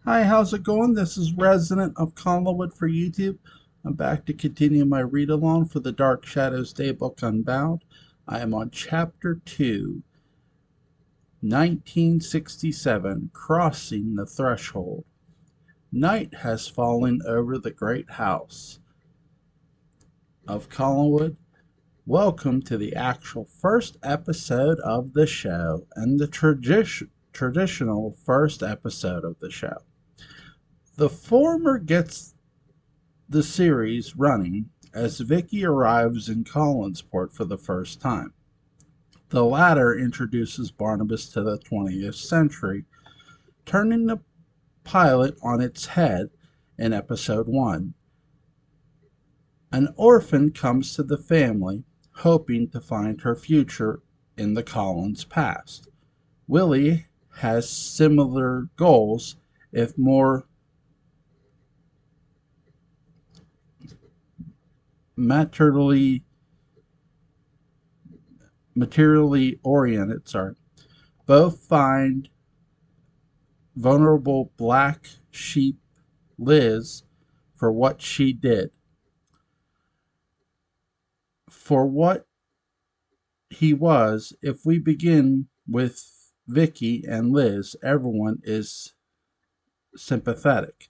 Hi, how's it going? This is Resident of Collinwood for YouTube. I'm back to continue my read along for the Dark Shadows Daybook Unbound. I am on Chapter 2, 1967, Crossing the Threshold. Night has fallen over the great house of Collinwood. Welcome to the actual first episode of the show and the traditional first episode of the show. The former gets the series running as Vicky arrives in Collinsport for the first time. The latter introduces Barnabas to the 20th century, turning the pilot on its head in episode 1. An orphan comes to the family, hoping to find her future in the Collins past. Willie has similar goals, if more materially oriented. Both find vulnerable black sheep Liz for what she did. For what he was, if we begin with Vicky and Liz, everyone is sympathetic.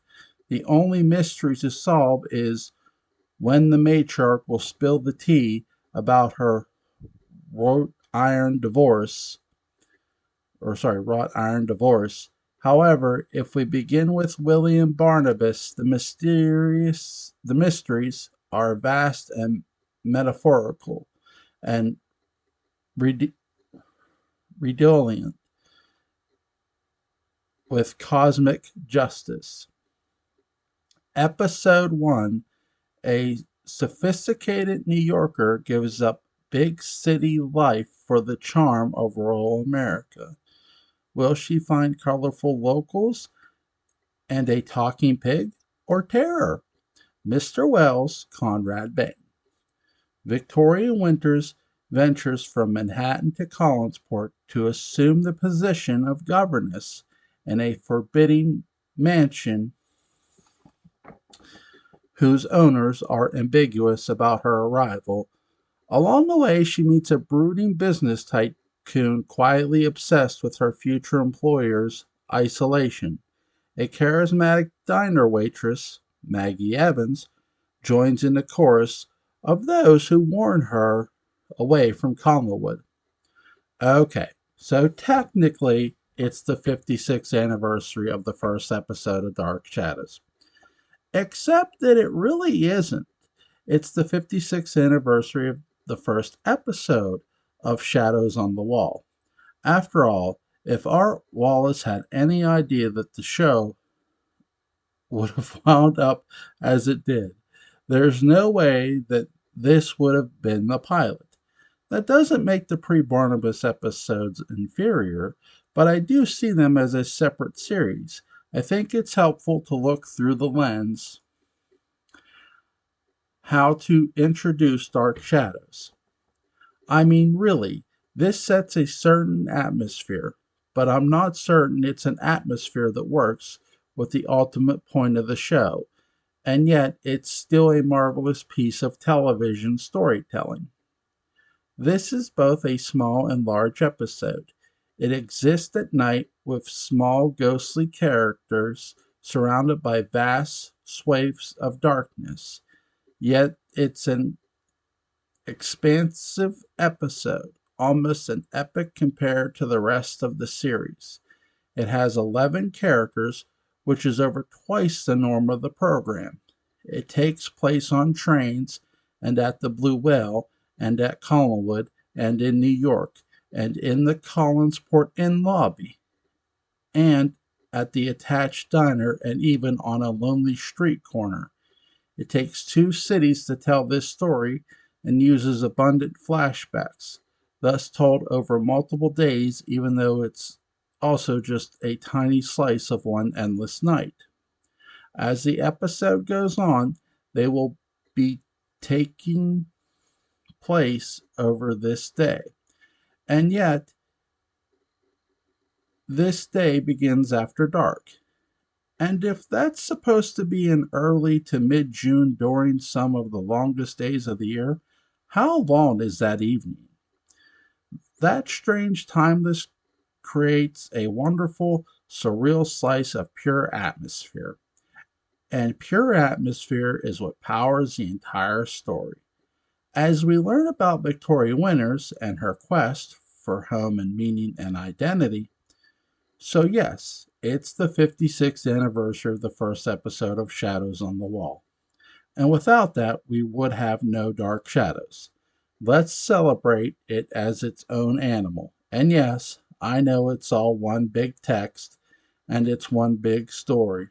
The only mystery to solve is when the matriarch will spill the tea about her wrought iron divorce. However, if we begin with Willie and Barnabas, the mysteries are vast and metaphorical and redolent with cosmic justice. Episode 1, a sophisticated New Yorker gives up big city life for the charm of rural America. Will she find colorful locals and a talking pig, or terror? Mr. Wells, Conrad Bain. Victoria Winters ventures from Manhattan to Collinsport to assume the position of governess in a forbidding mansion whose owners are ambiguous about her arrival. Along the way, she meets a brooding business tycoon quietly obsessed with her future employer's isolation. A charismatic diner waitress, Maggie Evans, joins in the chorus of those who warn her away from Collinwood. Okay, so technically it's the 56th anniversary of the first episode of Dark Shadows. Except that it really isn't. It's the 56th anniversary of the first episode of Shadows on the Wall. After all, if Art Wallace had any idea that the show would have wound up as it did, there's no way that this would have been the pilot. That doesn't make the pre-Barnabas episodes inferior, but I do see them as a separate series. I think it's helpful to look through the lens how to introduce Dark Shadows. I mean, really, this sets a certain atmosphere, but I'm not certain it's an atmosphere that works with the ultimate point of the show, and yet it's still a marvelous piece of television storytelling. This is both a small and large episode. It exists at night with small ghostly characters surrounded by vast swathes of darkness. Yet it's an expansive episode, almost an epic compared to the rest of the series. It has 11 characters, which is over twice the norm of the program. It takes place on trains and at the Blue Whale and at Collinwood and in New York and in the Collinsport Inn lobby and at the attached diner and even on a lonely street corner. It takes two cities to tell this story and uses abundant flashbacks, thus told over multiple days, even though it's also just a tiny slice of one endless night. As the episode goes on, they will be taking place over this day. And yet, this day begins after dark. And if that's supposed to be in early to mid June during some of the longest days of the year, how long is that evening? That strange timeless creates a wonderful, surreal slice of pure atmosphere. And pure atmosphere is what powers the entire story. As we learn about Victoria Winters and her quest for home and meaning and identity, so yes, it's the 56th anniversary of the first episode of Shadows on the Wall. And without that, we would have no Dark Shadows. Let's celebrate it as its own animal. And yes, I know it's all one big text and it's one big story.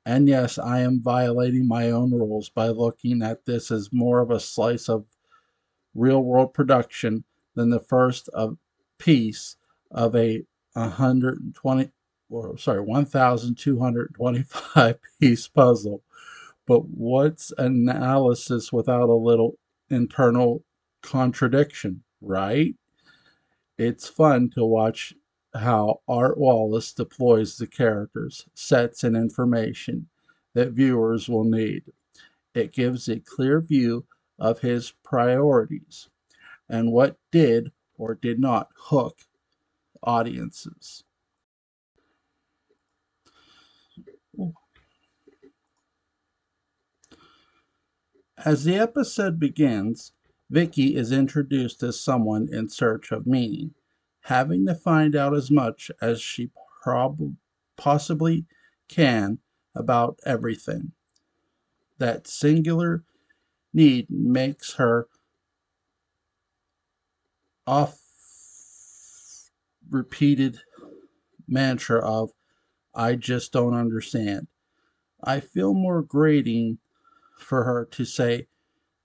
And yes, I am violating my own rules by looking at this as more of a slice of real world production than the first of piece of a 120 or sorry 1225 piece puzzle. But what's analysis without a little internal contradiction, right? It's fun to watch how Art Wallace deploys the characters, sets, and information that viewers will need. It gives a clear view of his priorities and what did or did not hook audiences. As the episode begins, Vicky is introduced as someone in search of meaning, having to find out as much as she possibly can about everything. That singular need makes her oft repeated mantra of, I just don't understand. I feel more grating for her to say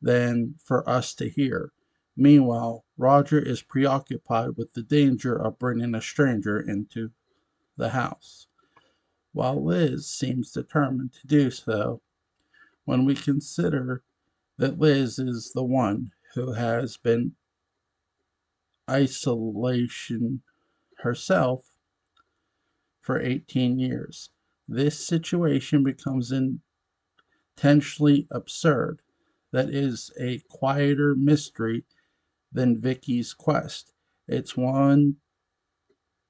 than for us to hear. Meanwhile, Roger is preoccupied with the danger of bringing a stranger into the house, while Liz seems determined to do so when we consider that Liz is the one who has been isolation herself for 18 years. This situation becomes intentionally absurd. That is a quieter mystery than Vicky's quest. It's one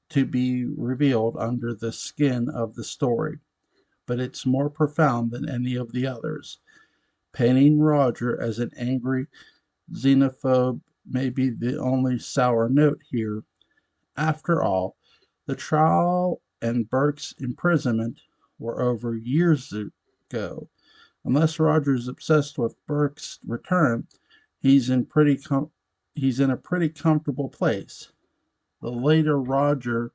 to be revealed under the skin of the story, but it's more profound than any of the others. Painting Roger as an angry xenophobe may be the only sour note here. After all, the trial and Burke's imprisonment were over years ago. Unless Roger's obsessed with Burke's return, he's in pretty he's in a pretty comfortable place. The later Roger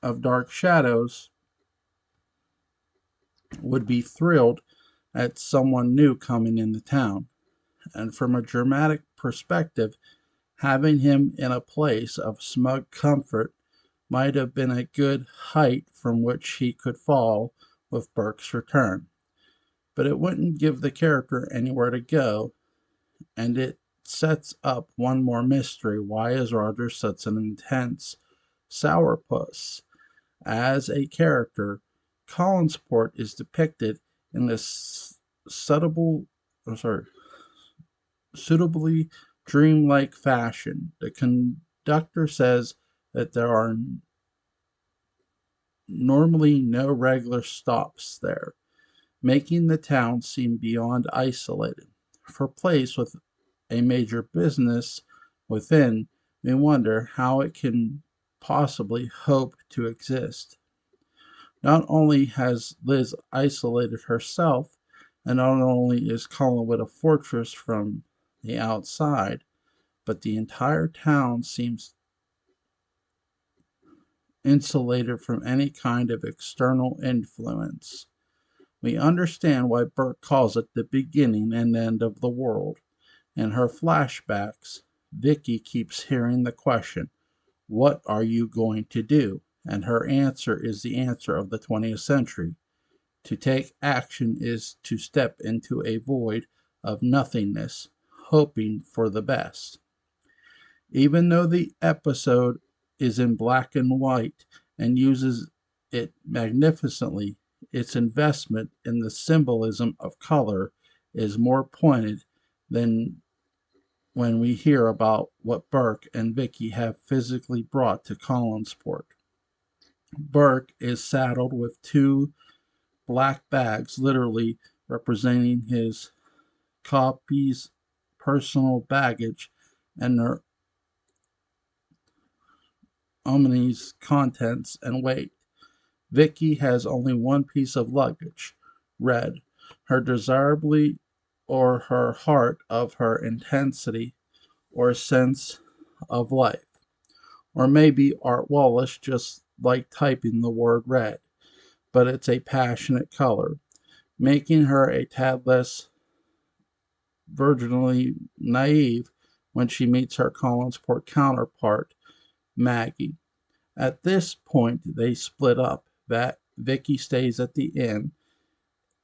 of Dark Shadows would be thrilled at someone new coming into town, and from a dramatic perspective, having him in a place of smug comfort might have been a good height from which he could fall with Burke's return. But it wouldn't give the character anywhere to go, and it sets up one more mystery. Why is Roger such an intense sourpuss? As a character, Collinsport is depicted in this suitable, oh, sorry, suitably dreamlike fashion. The conductor says that there are normally no regular stops there, making the town seem beyond isolated. For a place with a major business within, we wonder how it can possibly hope to exist. Not only has Liz isolated herself, and not only is Collinwood a fortress from the outside, but the entire town seems insulated from any kind of external influence. We understand why Burke calls it the beginning and end of the world. In her flashbacks, Vicky keeps hearing the question, what are you going to do? And her answer is the answer of the 20th century. To take action is to step into a void of nothingness, hoping for the best. Even though the episode is in black and white and uses it magnificently. Its investment in the symbolism of color is more pointed than when we hear about what Burke and Vicky have physically brought to Collinsport. Burke is saddled with two black bags, literally representing his copy's personal baggage and their omni's contents and weight. Vicky has only one piece of luggage, red, her desirably or her heart of her intensity or sense of life. Or maybe Art Wallace just like typing the word red, but it's a passionate color, making her a tad less virginally naive when she meets her Collinsport counterpart, Maggie. At this point, they split up. That Vicky stays at the inn,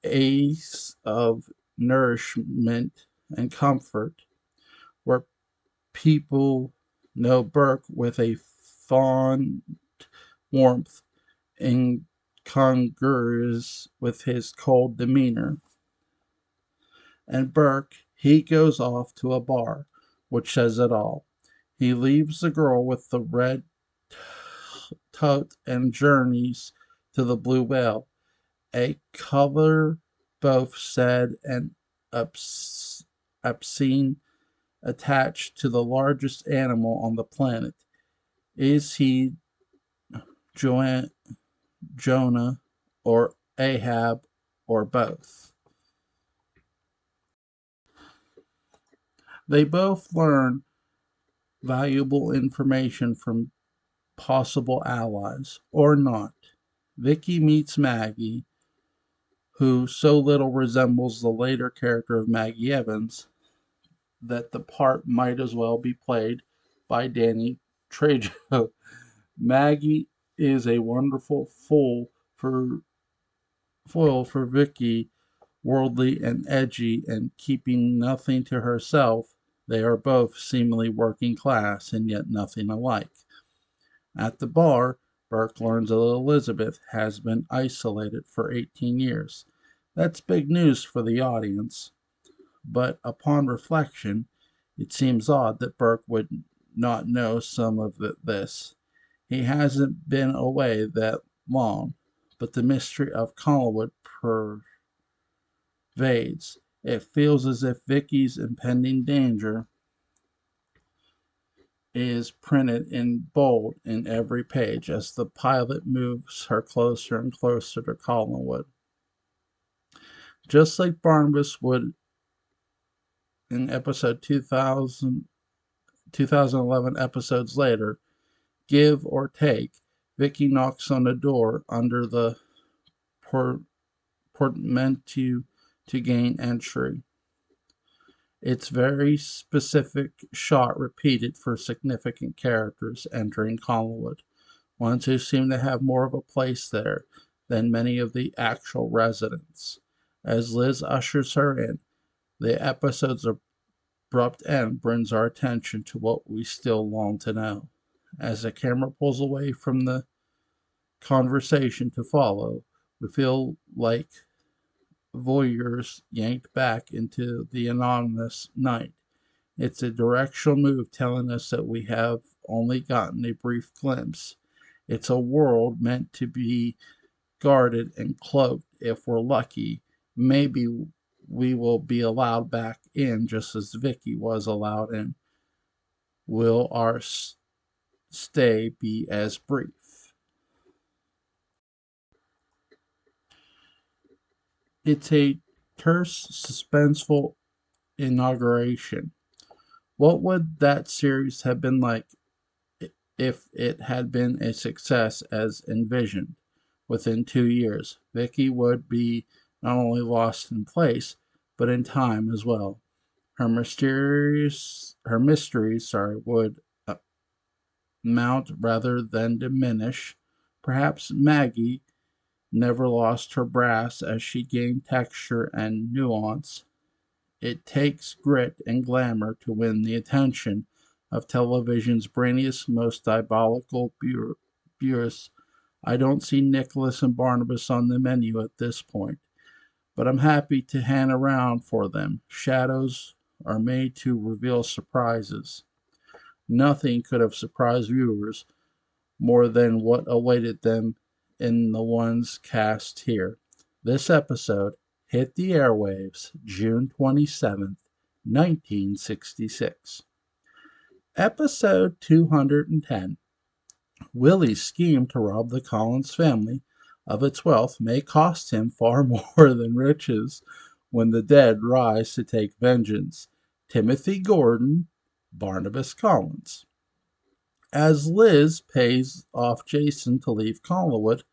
ace of nourishment and comfort, where people know Burke with a fond warmth incongruous with his cold demeanor. And Burke, he goes off to a bar, which says it all. He leaves the girl with the red tote and journeys to the Blue Whale, a color both sad and obscene, attached to the largest animal on the planet. Is he jo- Jonah or Ahab or both? They both learn valuable information from possible allies or not. Vicky meets Maggie, who so little resembles the later character of Maggie Evans that the part might as well be played by Danny Trejo. Maggie is a wonderful foil for Vicky, worldly and edgy and keeping nothing to herself. They are both seemingly working class and yet nothing alike. At the bar, Burke learns that Elizabeth has been isolated for 18 years. That's big news for the audience, but upon reflection, it seems odd that Burke would not know some of this. He hasn't been away that long, but the mystery of Collinwood pervades. It feels as if Vicky's impending danger is printed in bold in every page as the pilot moves her closer and closer to Collinwood. Just like Barnabas would in episode 2011 episodes later, give or take, Vicky knocks on the door under the portmanteau to gain entry. It's very specific shot repeated for significant characters entering Collinwood, ones who seem to have more of a place there than many of the actual residents. As Liz ushers her in, the episode's abrupt end brings our attention to what we still long to know. As the camera pulls away from the conversation to follow, we feel like voyeurs yanked back into the anonymous night. It's a directional move telling us that we have only gotten a brief glimpse. It's a world meant to be guarded and cloaked if we're lucky. Maybe we will be allowed back in just as Vicky was allowed in. Will our stay be as brief? It's a terse, suspenseful inauguration. What would that series have been like if it had been a success as envisioned? Within 2 years, Vicky would be not only lost in place, but in time as well. Her mysteries, would mount rather than diminish. Perhaps Maggie never lost her brass as she gained texture and nuance. It takes grit and glamour to win the attention of television's brainiest, most diabolical bureaus I don't see Nicholas and Barnabas on the menu at this point, but I'm happy to hang around for them. Shadows are made to reveal surprises. Nothing could have surprised viewers more than what awaited them in the ones cast here. This episode hit the airwaves June 27th, 1966. Episode 210. Willie's scheme to rob the Collins family of its wealth may cost him far more than riches when the dead rise to take vengeance. Timothy Gordon, Barnabas Collins. As Liz pays off Jason to leave Collinwood,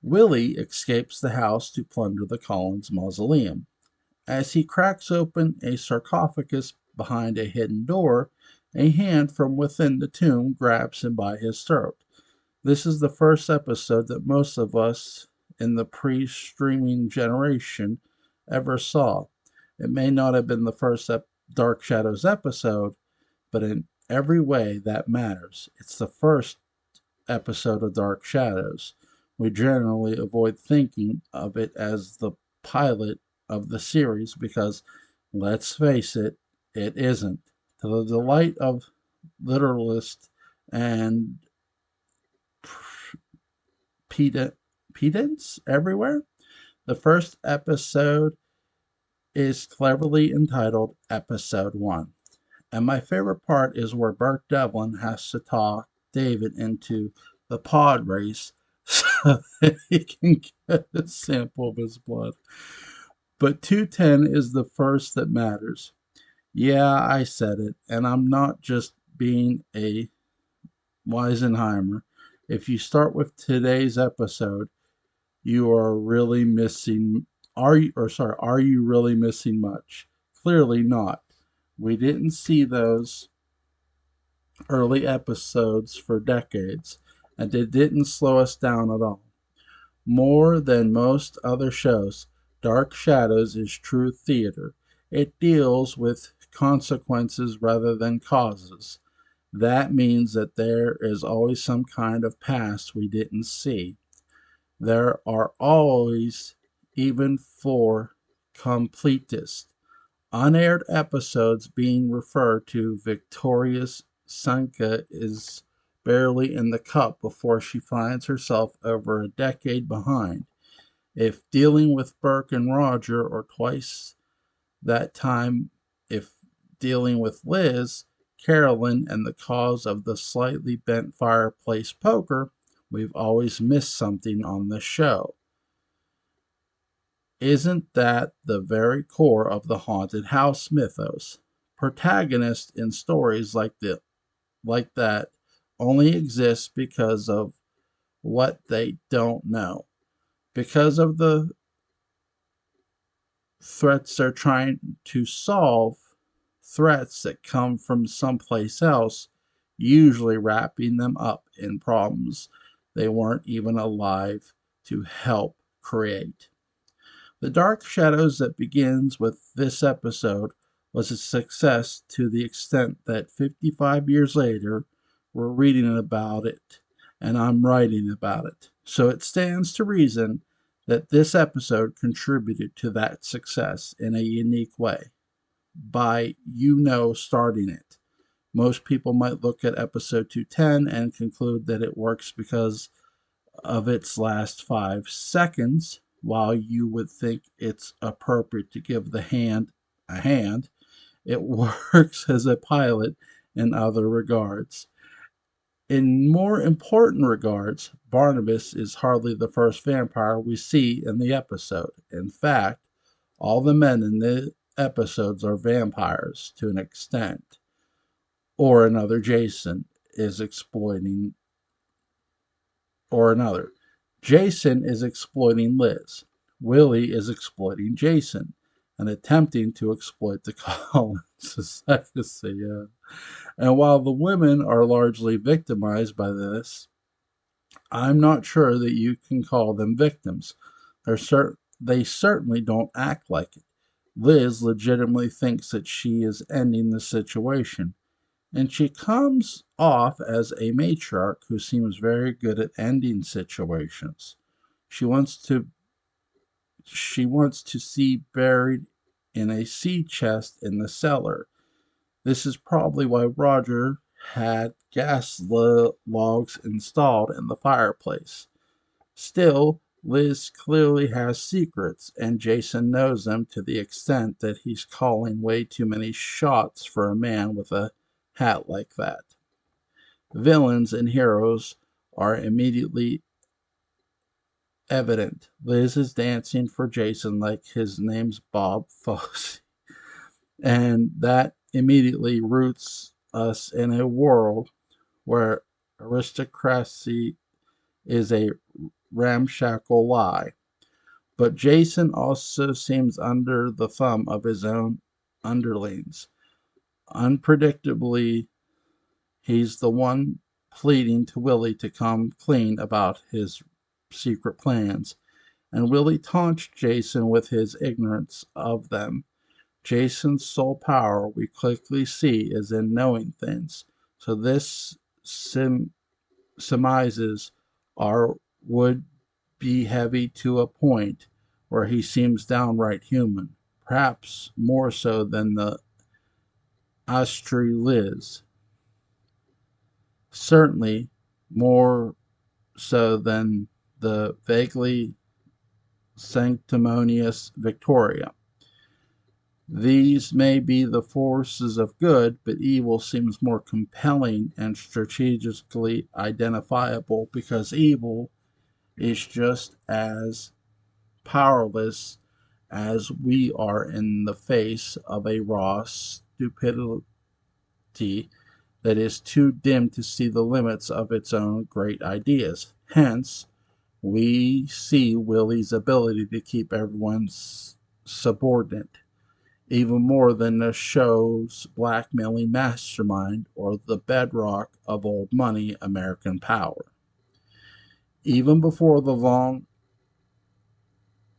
Willie escapes the house to plunder the Collins mausoleum. As he cracks open a sarcophagus behind a hidden door, a hand from within the tomb grabs him by his throat. This is the first episode that most of us in the pre streaming generation ever saw. It may not have been the first Dark Shadows episode, but in every way that matters. It's the first episode of Dark Shadows. We generally avoid thinking of it as the pilot of the series because, let's face it, it isn't. To the delight of literalists and pedants everywhere, the first episode is cleverly entitled Episode 1. And my favorite part is where Burt Devlin has to talk David into the pod race so that he can get a sample of his blood. But 210 is the first that matters. Yeah, I said it, and I'm not just being a Weisenheimer. If you start with today's episode, you are really missing are you really missing much? Clearly not. We didn't see those early episodes for decades, and it didn't slow us down at all. More than most other shows, Dark Shadows is true theater. It deals with consequences rather than causes. That means that there is always some kind of past we didn't see. There are always, even for completists, unaired episodes being referred to. Victoria's Sanka is barely in the cup before she finds herself over a decade behind. If dealing with Burke and Roger, or twice that time if dealing with Liz, Carolyn, and the cause of the slightly bent fireplace poker, we've always missed something on this show. Isn't that the very core of the haunted house mythos? Protagonists in stories like that only exist because of what they don't know. Because of the threats they're trying to solve, threats that come from someplace else, usually wrapping them up in problems they weren't even alive to help create. The Dark Shadows that begins with this episode was a success to the extent that 55 years later, we're reading about it and I'm writing about it. So it stands to reason that this episode contributed to that success in a unique way by starting it. Most people might look at episode 210 and conclude that it works because of its last 5 seconds. While you would think it's appropriate to give the hand a hand, it works as a pilot in other regards. In more important regards, Barnabas is hardly the first vampire we see in the episode. In fact, all the men in the episodes are vampires to an extent, or another Jason is exploiting, or another. Jason is exploiting Liz. Willie is exploiting Jason and attempting to exploit the Collins' legacy. Yeah. And while the women are largely victimized by this, I'm not sure that you can call them victims. They certainly don't act like it. Liz legitimately thinks that she is ending the situation. and she comes off as a matriarch who seems very good at ending situations. She wants to she wants to see buried in a sea chest in the cellar. This is probably why Roger had logs installed in the fireplace. Still, Liz clearly has secrets, and Jason knows them to the extent that he's calling way too many shots for a man with a hat like that. Villains and heroes are immediately evident. Liz is dancing for Jason like his name's Bob Fosse, and that immediately roots us in a world where aristocracy is a ramshackle lie. But Jason also seems under the thumb of his own underlings. Unpredictably, he's the one pleading to Willie to come clean about his secret plans, and Willie taunts Jason with his ignorance of them. Jason's sole power, we quickly see, is in knowing things. So this surmises our would be heavy to a point where he seems downright human, perhaps more so than the Astri Liz, certainly more so than the vaguely sanctimonious Victoria. These may be the forces of good, but evil seems more compelling and strategically identifiable because evil is just as powerless as we are in the face of a raw stupidity that is too dim to see the limits of its own great ideas. Hence, we see Willie's ability to keep everyone subordinate, even more than the show's blackmailing mastermind or the bedrock of old money American power. Even before the long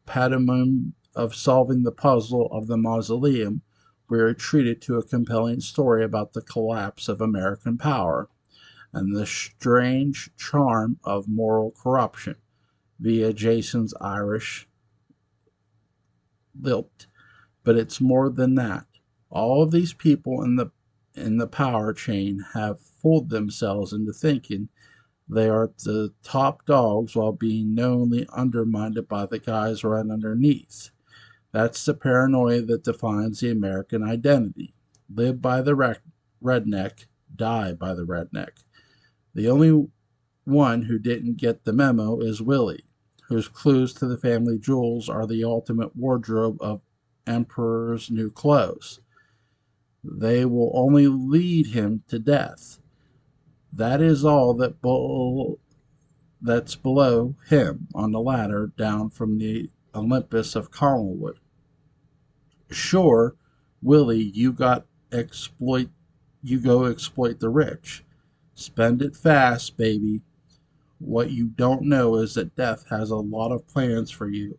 pantomime of solving the puzzle of the mausoleum, we are treated to a compelling story about the collapse of American power and the strange charm of moral corruption via Jason's Irish lilt. But it's more than that. All of these people in the power chain have fooled themselves into thinking they are the top dogs while being knowingly undermined by the guys right underneath. That's the paranoia that defines the American identity. Live by the redneck, die by the redneck. The only one who didn't get the memo is Willie, whose clues to the family jewels are the ultimate wardrobe of Emperor's new clothes. They will only lead him to death. That is all that's below him on the ladder down from the Olympus of Collinwood. Sure, Willie, you go exploit the rich. Spend it fast, baby. What you don't know is that death has a lot of plans for you,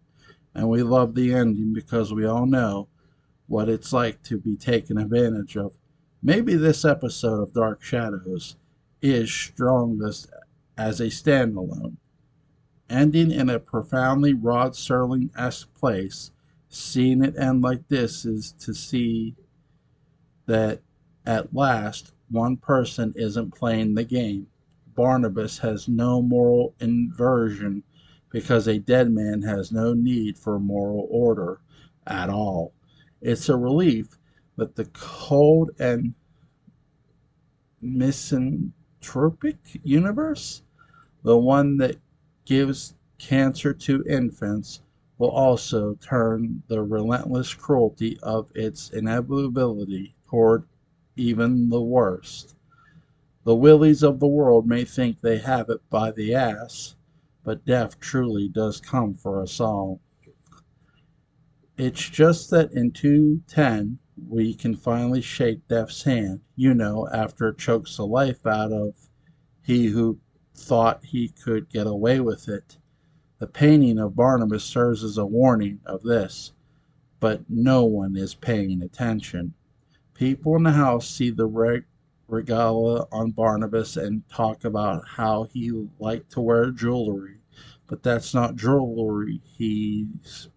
and we love the ending because we all know what it's like to be taken advantage of. Maybe this episode of Dark Shadows is strongest as a standalone. Ending in a profoundly Rod Serling-esque place, seeing it end like this is to see that at last one person isn't playing the game. Barnabas has no moral inversion because a dead man has no need for moral order at all. It's a relief that the cold and misanthropic universe, the one that gives cancer to infants, will also turn the relentless cruelty of its inevitability toward even the worst. The Willies of the world may think they have it by the ass, but death truly does come for us all. It's just that in 210 we can finally shake death's hand, after it chokes the life out of he who thought he could get away with it. The painting of Barnabas serves as a warning of this, but no one is paying attention. People in the house see the regalia on Barnabas and talk about how he liked to wear jewelry, but that's not jewelry. He's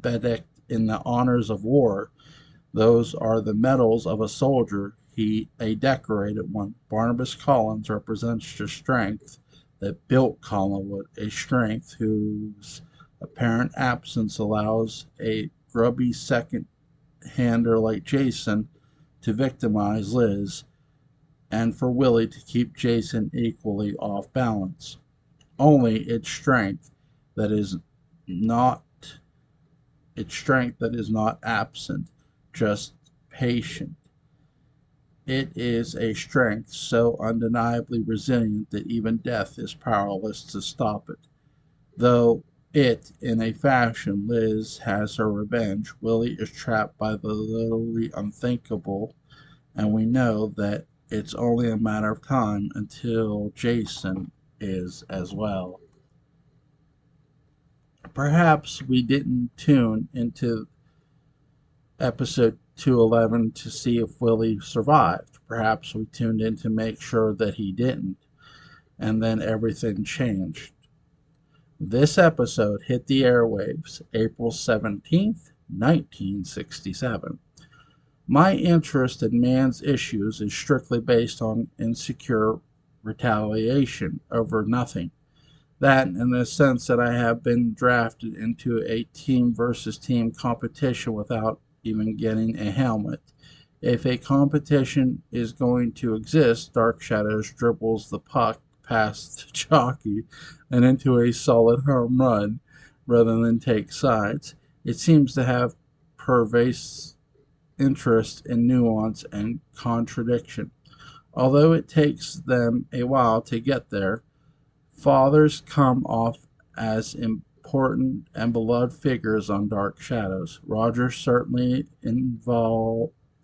bedecked in the honors of war. Those are the medals of a soldier, he a decorated one. Barnabas Collins represents the strength that built Collinwood, a strength whose apparent absence allows a grubby second-hander like Jason to victimize Liz, and for Willie to keep Jason equally off balance. Only that is not its strength that is not absent, just patient. It is a strength so undeniably resilient that even death is powerless to stop it. Though in a fashion, Liz has her revenge, Willie is trapped by the literally unthinkable, and we know that it's only a matter of time until Jason is as well. Perhaps we didn't tune into episode 211 to see if Willie survived. Perhaps we tuned in to make sure that he didn't, and then everything changed. This episode hit the airwaves April 17th, 1967. My interest in man's issues is strictly based on insecure retaliation over nothing. That, in the sense that I have been drafted into a team versus team competition without even getting a helmet. If a competition is going to exist, Dark Shadows dribbles the puck past the jockey and into a solid home run rather than take sides. It seems to have pervasive interest in nuance and contradiction. Although it takes them a while to get there, fathers come off as important and beloved figures on Dark Shadows. Roger certainly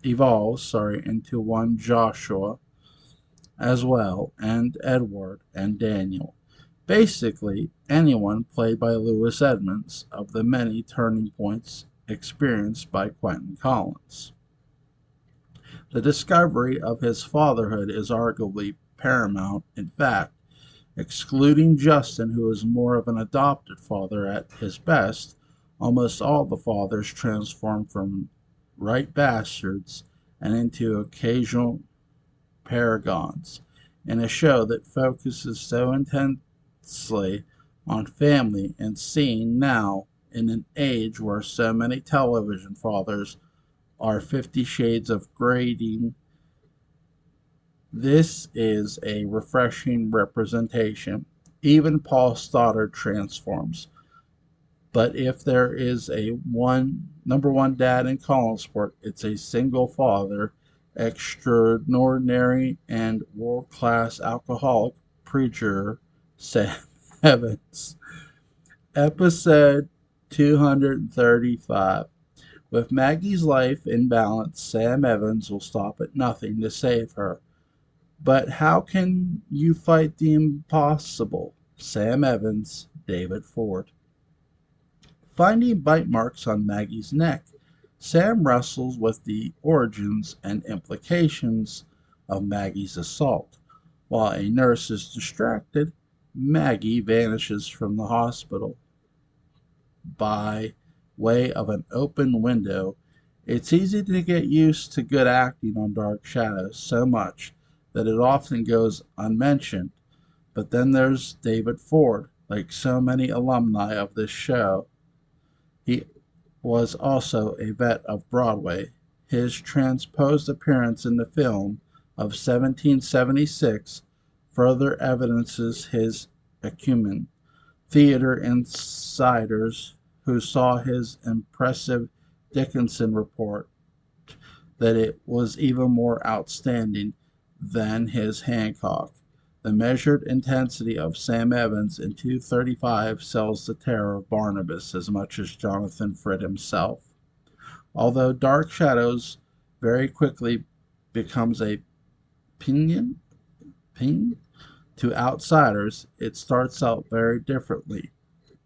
evolves into one Joshua as well, and Edward and Daniel. Basically, anyone played by Lewis Edmonds of the many turning points experienced by Quentin Collins. The discovery of his fatherhood is arguably paramount. In fact, excluding Justin, who is more of an adopted father at his best, almost all the fathers transform from right bastards and into occasional paragons. In a show that focuses so intensely on family and seen now in an age where so many television fathers are 50 shades of grading, this is a refreshing representation. Even Paul Stoddard transforms. But if there is a number one dad in Collinsport, it's a single father, extraordinary and world-class alcoholic preacher, Sam Evans. Episode 235. With Maggie's life in balance, Sam Evans will stop at nothing to save her. But how can you fight the impossible? Sam Evans, David Ford. Finding bite marks on Maggie's neck, Sam wrestles with the origins and implications of Maggie's assault. While a nurse is distracted, Maggie vanishes from the hospital by way of an open window. It's easy to get used to good acting on Dark Shadows so much that it often goes unmentioned. But then there's David Ford. Like so many alumni of this show, he was also a vet of Broadway. His transposed appearance in the film of 1776 further evidences his acumen. Theater insiders who saw his impressive Dickinson report that it was even more outstanding than his Hancock. The measured intensity of Sam Evans in 235 sells the terror of Barnabas as much as Jonathan Frid himself. Although Dark Shadows very quickly becomes a pinion to outsiders, it starts out very differently,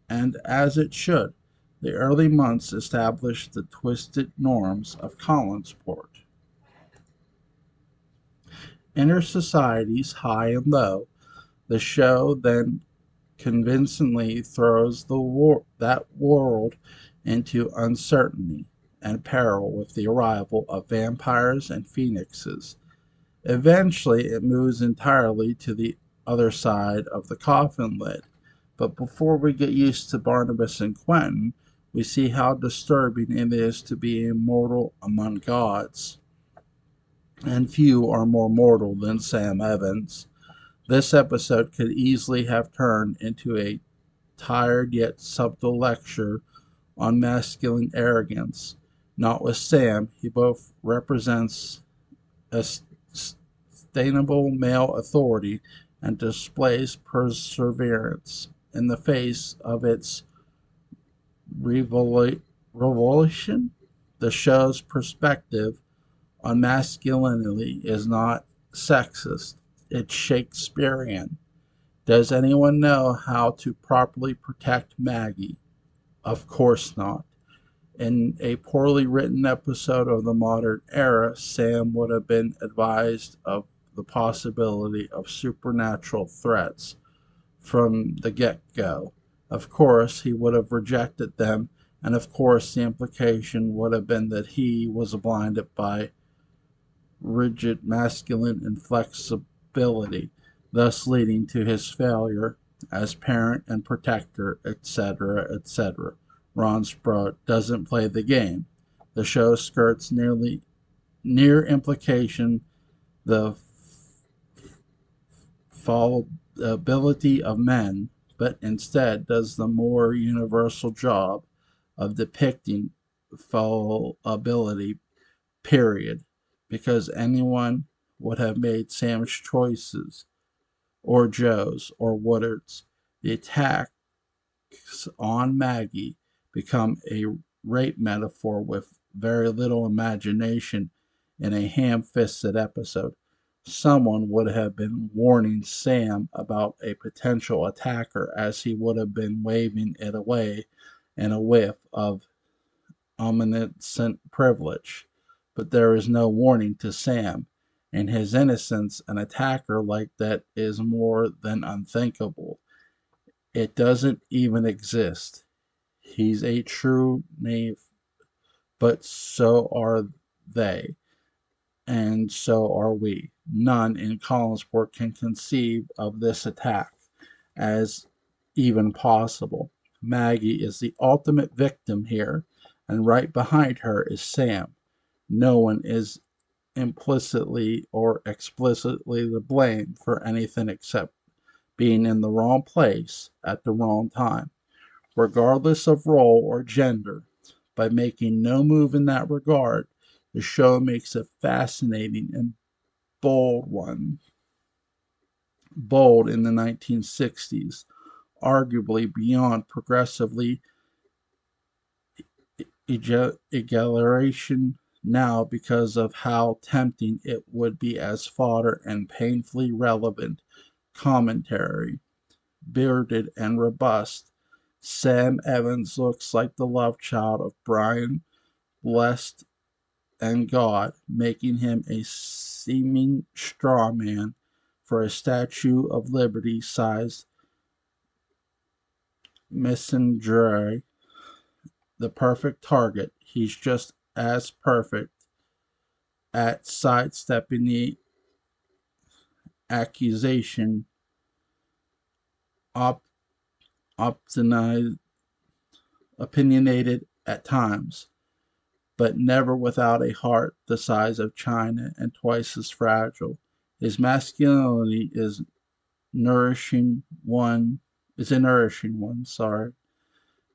and as it should. The early months established the twisted norms of Collinsport. inner societies high and low. The show then convincingly throws that world into uncertainty and peril with the arrival of vampires and phoenixes. Eventually, it moves entirely to the other side of the coffin lid. But before we get used to Barnabas and Quentin, we see how disturbing it is to be immortal among gods. And few are more mortal than Sam Evans. This episode could easily have turned into a tired yet subtle lecture on masculine arrogance. Not with Sam, he both represents a sustainable male authority and displays perseverance in the face of its revolution. The show's perspective on masculinity is not sexist, it's Shakespearean. Does anyone know how to properly protect Maggie? Of course not. In a poorly written episode of the modern era, Sam would have been advised of the possibility of supernatural threats from the get go. Of course, he would have rejected them, and of course, the implication would have been that he was blinded by rigid masculine inflexibility, thus leading to his failure as parent and protector, etc., etc. Ron Sprout doesn't play the game. The show skirts near implication the fallibility of men, but instead does the more universal job of depicting fallibility, period, because anyone would have made Sam's choices, or Joe's, or Woodard's. The attacks on Maggie become a rape metaphor with very little imagination in a ham fisted episode. Someone would have been warning Sam about a potential attacker as he would have been waving it away in a whiff of omniscient privilege. But there is no warning to Sam. In his innocence, an attacker like that is more than unthinkable. It doesn't even exist. He's a true knave, but so are they, and so are we. None in Collinsport can conceive of this attack as even possible. Maggie is the ultimate victim here, and right behind her is Sam. No one is implicitly or explicitly to blame for anything except being in the wrong place at the wrong time, regardless of role or gender. By making no move in that regard, the show makes a fascinating and bold one. Bold in the 1960s, arguably beyond progressively egalitarian now because of how tempting it would be as fodder and painfully relevant commentary. Bearded and robust, Sam Evans looks like the love child of Brian Blessed and God, making him a seeming straw man for a Statue of Liberty sized misandry, the perfect target. He's just as perfect at sidestepping the accusation, op- opinionated at times, but never without a heart the size of China and twice as fragile. His masculinity nourishing one is a nourishing one, sorry,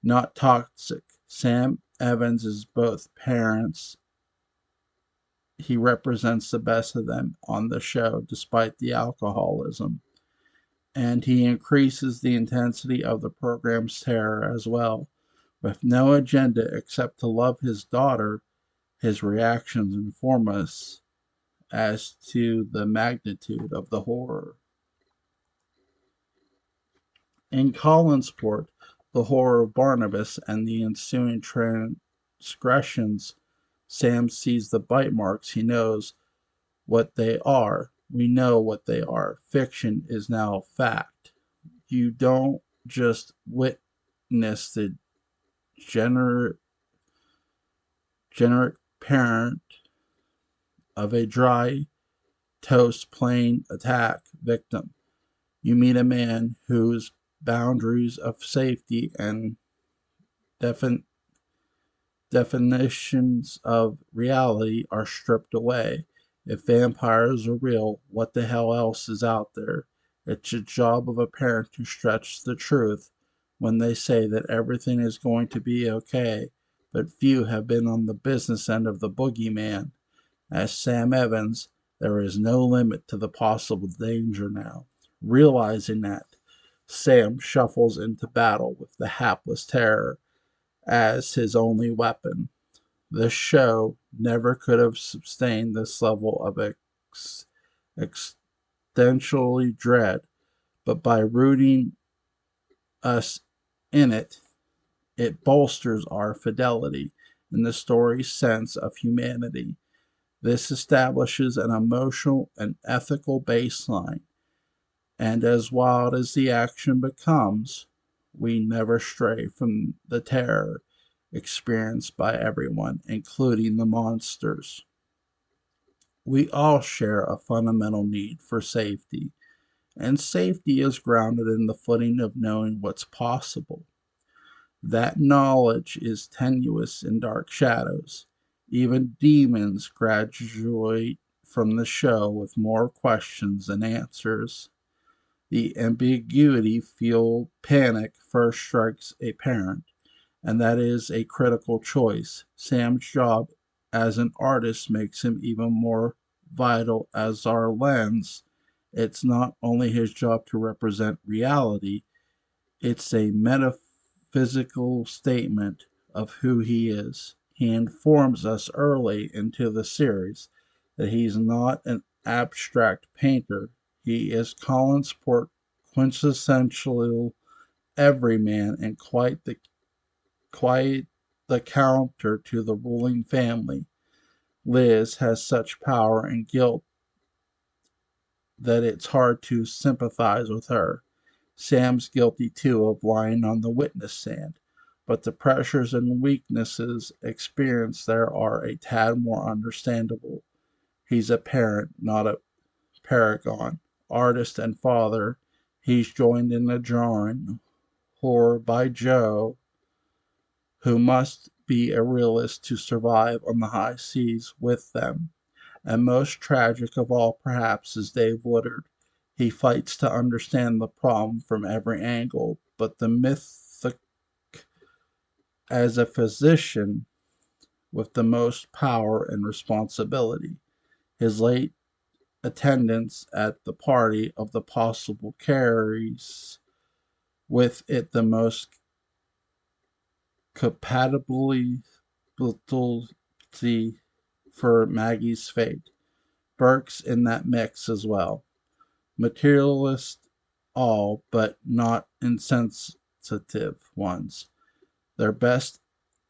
not toxic. Sam Evans is both parents. He represents the best of them on the show despite the alcoholism. And he increases the intensity of the program's terror as well. With no agenda except to love his daughter, his reactions inform us as to the magnitude of the horror. In Collinsport, the horror of Barnabas and the ensuing transgressions, Sam sees the bite marks. He knows what they are. We know what they are. Fiction is now fact. You don't just witness the gener- generic parent of a dry toast plane attack victim. You meet a man whose boundaries of safety and defin- definitions of reality are stripped away. If vampires are real, what the hell else is out there? It's a job of a parent to stretch the truth when they say that everything is going to be okay, but few have been on the business end of the boogeyman. As Sam Evans, there is no limit to the possible danger now. Realizing that, Sam shuffles into battle with the hapless terror as his only weapon. The show never could have sustained this level of existential dread, but by rooting us in it, it bolsters our fidelity in the story's sense of humanity. This establishes an emotional and ethical baseline, and as wild as the action becomes, we never stray from the terror experienced by everyone, including the monsters. We all share a fundamental need for safety, and safety is grounded in the footing of knowing what's possible. That knowledge is tenuous in dark shadows. Even demons graduate from the show with more questions than answers. The ambiguity fueled panic first strikes a parent, and that is a critical choice. Sam's job as an artist makes him even more vital as our lens. It's not only his job to represent reality, it's a metaphysical statement of who he is. He informs us early into the series that he's not an abstract painter. He is Collinsport quintessential everyman and quite the counter to the ruling family. Liz has such power and guilt that it's hard to sympathize with her. Sam's guilty too of lying on the witness stand, but the pressures and weaknesses experienced there are a tad more understandable. He's a parent, not a paragon. Artist and father, he's joined in the drawing horror by Joe, who must be a realist to survive on the high seas with them. And most tragic of all, perhaps, is Dave Woodard. He fights to understand the problem from every angle, but the mythic as a physician with the most power and responsibility. His late attendance at the party of the possible carries with it the most compatibility for Maggie's fate. Burke's in that mix as well. Materialist all, but not insensitive ones. Their best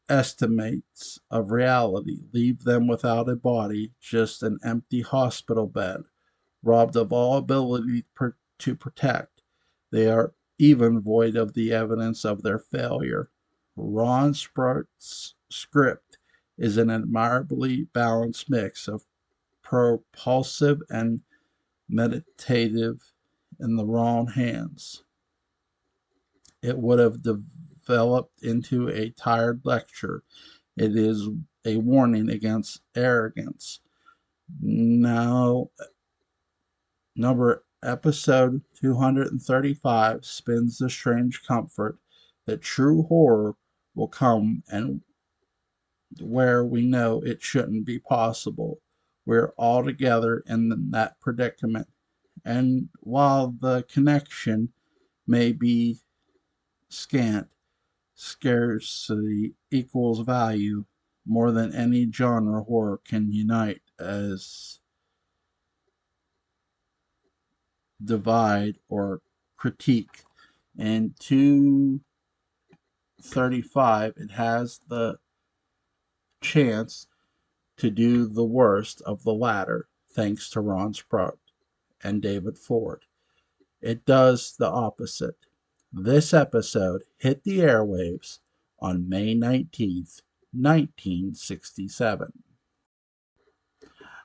estimates of reality leave them without a body, just an empty hospital bed, robbed of all ability to protect. They are even void of the evidence of their failure. Ron Sprout's script is an admirably balanced mix of propulsive and meditative in the wrong hands. It would have developed into a tired lecture. It is a warning against arrogance. Now, number episode 235 spins the strange comfort that true horror will come and where we know it shouldn't be possible. We're all together in that predicament. And while the connection may be scant, scarcity equals value more than any genre horror can unite as divide or critique. In 235, it has the chance to do the worst of the latter, thanks to Ron Sprout. and David Ford. It does the opposite. This episode hit the airwaves on May 19th, 1967.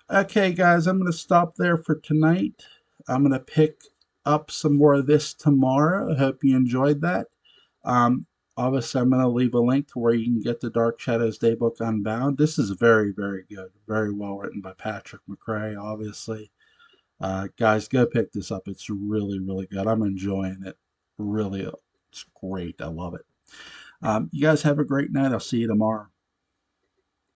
Okay, guys, I'm going to stop there for tonight. I'm going to pick up some more of this tomorrow. I hope you enjoyed that. Um, Obviously, I'm going to leave a link to where you can get the Dark Shadows Daybook Unbound. This is very, very good. Very well written by Patrick McRae, obviously. Guys, go pick this up. It's really, really good. I'm enjoying it. Really, it's great. I love it. You guys have a great night. I'll see you tomorrow.